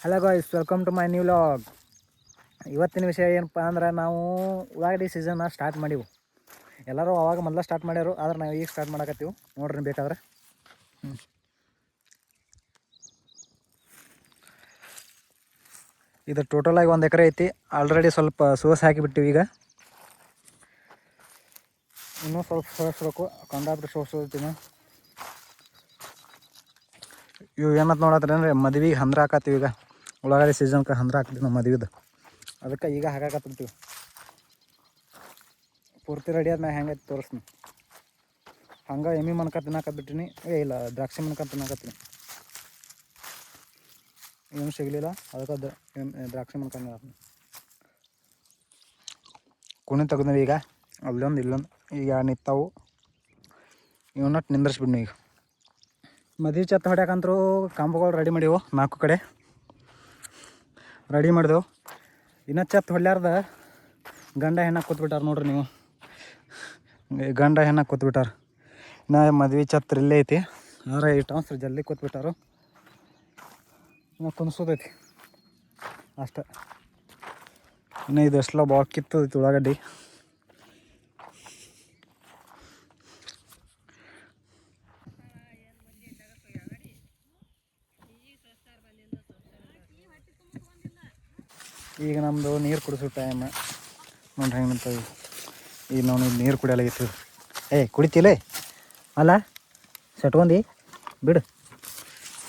Hello guys, welcome to my new vlog. ಇವತ್ತಿನ ವಿಷಯ ಏನಪ್ಪ ಅಂದ್ರೆ ನಾವು ಉಳ್ಳಾಗಡ್ಡಿ ಸೀಸನ್ನ ಸ್ಟಾರ್ಟ್ ಮಾಡಿವು. ಎಲ್ಲರೂ ಅವಾಗ ಮೊದಲ ಸ್ಟಾರ್ಟ್ ಮಾಡ್ಯಾರು, ಆದ್ರೆ ನಾವು ಈಗ ಸ್ಟಾರ್ಟ್ ಮಾಡಕತ್ತೀವಿ. ನೋಡ್ರಿ ಬೇಕಾದ್ರೆ. ಇದು ಟೋಟಲಾಗಿ 1 ಎಕರೆ ಐತಿ. ಆಲ್ರೆಡಿ ಸ್ವಲ್ಪ ಸೋಸ್ ಹಾಕಿಬಿಟ್ಟಿವಿ. ಈಗ ಇನ್ನೂ ಸ್ವಲ್ಪ ಸೋಸ್ಬೇಕು, ಕಂಡಾಬಿಟ್ಟು ಸೋಸ್ತೀನಿ. ಇವು ಏನಂತ ನೋಡತ್ರಿ ಅಂದರೆ ಮದ್ವೆಗೆ ಹಂದ್ರ ಹಾಕತ್ತೀವಿ. ಈಗ ಉಳ್ಳಾಗಡ್ಡಿ ಸೀಸನ್ಗೆ ಹಂದ್ರ ಹಾಕ್ತೀವಿ ನಾವು ಮದ್ವೆದು. ಅದಕ್ಕೆ ಈಗ ಹಾಕಾಕತ್ತೀವಿ. ಪೂರ್ತಿ ರೆಡಿ ಆದ್ಮೇಲೆ ಹೆಂಗೈತೆ ತೋರಿಸ್ತೀನಿ. ಹಂಗೆ ಎಮ್ಮೆ ಮನ್ಕ ತಿನ್ನಾಕತ್ಬಿಟ್ಟಿನಿ. ಇಲ್ಲ, ದ್ರಾಕ್ಷಿ ಮನ್ಕ ತಿನ್ನಾಕತ್ತೀನಿ. ಏನು ಸಿಗಲಿಲ್ಲ, ಅದಕ್ಕೆ ದ್ರಾಕ್ಷಿ ಮನ್ಕ ತಿನ್ನಾಕತ್ತೀನಿ. ಕುಣಿ ತೆಗೆದ್ವಿ ಈಗ, ಅಲ್ಲೊಂದು ಇಲ್ಲೊಂದು. ಈಗ ನಿಂತಾವು, ಇವನ್ನ ನಿಂದ್ರಿಸ್ಬಿಡ್ನಿ. ಈಗ ಮದುವೆ ಛತ್ ಹೊಡ್ಯಾಕಂತರೂ ಕಂಬಗಳು ರೆಡಿ ಮಾಡಿವು. 4 ಕಡೆ ರೆಡಿ ಮಾಡಿದೆವು. ಇನ್ನೂ ಛತ್ ಹೊಡ್ಲಾರ್ದ ಗಂಡ ಹೆಣ್ಣಾಗ ಕೂತ್ಬಿಟ್ಟಾರ ನೋಡ್ರಿ ನೀವು. ಗಂಡ ಹೆಣ್ಣಾಗ ಕೂತ್ಬಿಟ್ಟಾರ. ಇನ್ನು ಮದ್ವೆ ಛತ್ ಇಲ್ಲೇ ಐತಿ, ಆದರೆ ಈ ಟ್ರಾನ್ಸ್ಫರ್ ಜಲ್ದಿ ಕೂತ್ಬಿಟ್ಟಾರು. ಇನ್ನು ಕುಣಿಸೋದೈತಿ ಅಷ್ಟೆ. ಇನ್ನು ಇದು ಎಷ್ಟೆಲ್ಲ ಬಾಕಿತ್ತು ಉಳ್ಳಾಗಡ್ಡಿ. ಈಗ ನಮ್ಮದು ನೀರು ಕುಡಿಸೋ ಟೈಮ್ ನೋಡ್ರಿ ಹೆಂಗೆ ನಿಂತ. ಈಗ ನಾವು ನೀರು ಕುಡಿಯಲಾಗಿತ್ತು. ಕುಡಿತಿಲ್ಲ ಅಲ್ಲ, ಸೆಟ್ಕೊಂಡಿ ಬಿಡು.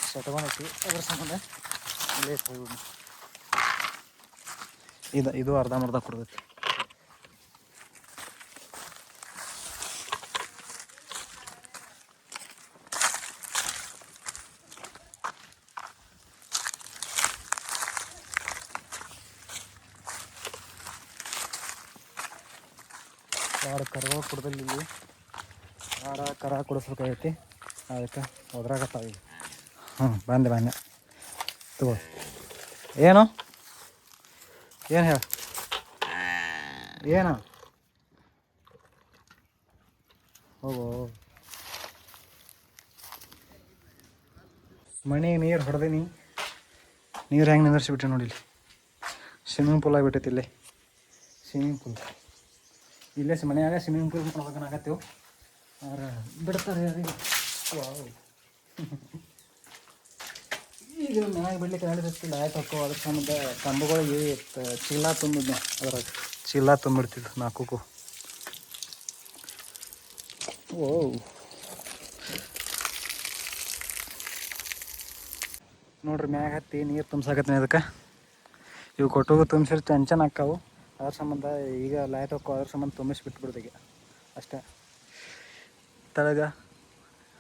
ಸೆಟ್ಕೊಂಡೈತಿ, ಅದ್ರ ಸಂಬಂಧ ಇಲ್ಲೇ ಇದು ಅರ್ಧಂಬರ್ಧ ಕುಡ್ದೈತಿ. ಯಾರು ಕರ್ವ ಕುಡ್ದಲ್ಲಿ ಇಲ್ಲಿ ಕರ ಕುಡಿಸ್ಬೇಕಾಗೈತಿ. ಅದಕ್ಕೆ ಒದ್ರಾಗತ್ತಾವ ಈಗ. ಬಂದೆ ತಗೋ. ಏನು ಹೇಳ, ಏನು ಹೋಗೋ. ಮನೆ ನೀರು ಹೊಡೆದೀನಿ. ನೀರು ಹೆಂಗೆ ನಿಂದಿರ್ಸಿಬಿಟ್ಟೆ ನೋಡಿ. ಇಲ್ಲಿ ಸ್ವಿಮ್ಮಿಂಗ್ ಪೂಲ್ ಆಗಿಬಿಟ್ಟೈತಿ. ಇಲ್ಲೇ ಸ್ವಿಮ್ಮಿಂಗ್ ಪೂಲ್, ಇಲ್ಲೇ ಮನೆಯಾಗ ಸ್ವಿಮ್ಮಿಂಗ್ ಪೂಲ್ ಮಾಡ್ಬೇಕನ್ನಾಗತ್ತೇವು. ಆದ್ರೆ ಬಿಡ್ತಾರೆ ಯಾರಿಗೆ. ಈಗ ಮನೆಯಾಗ ಬಿಡ್ಲಿಕ್ಕೆ ನಡೀತಿಲ್ಲ. ಆಯ್ತು ಹಾಕೋ. ಅದ್ರ ಸಂಬಂಧ ಕಂಬಗಳಿಗೆ ಚೀಲ ತುಂಬಿದ್ನ, ಅದ್ರಾಗ ಚೀಲ ತುಂಬಿಡ್ತಿದ್ದು 4ಕ್ಕೂ. ನೋಡ್ರಿ ಮ್ಯಾಗ ಹತ್ತಿ ನೀರು ತುಂಬ್ಸಾಕತ್ತೀನಿ. ಅದಕ್ಕೆ ಇವು ಕೊಟ್ಟೋಗು ತುಂಬಿಸಿದ್ರೆ ಚಂಚನ ಹಾಕಾವು. ಅದ್ರ ಸಂಬಂಧ ಈಗ ಲೈಟ್ ಹಾಕೋ. ಅದ್ರ ಸಂಬಂಧ ತುಂಬಿಸ್ಬಿಟ್ಬಿಡ್ತೀಗ ಅಷ್ಟೇ. ತಳಗ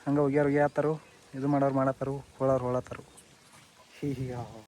ಹಂಗೆ ಒಗ್ಯಾರು ಇದು ಮಾಡೋರು ಮಾಡತ್ತಾರು, ಹೊಳತ್ತಾರು. ಹೀಗೆ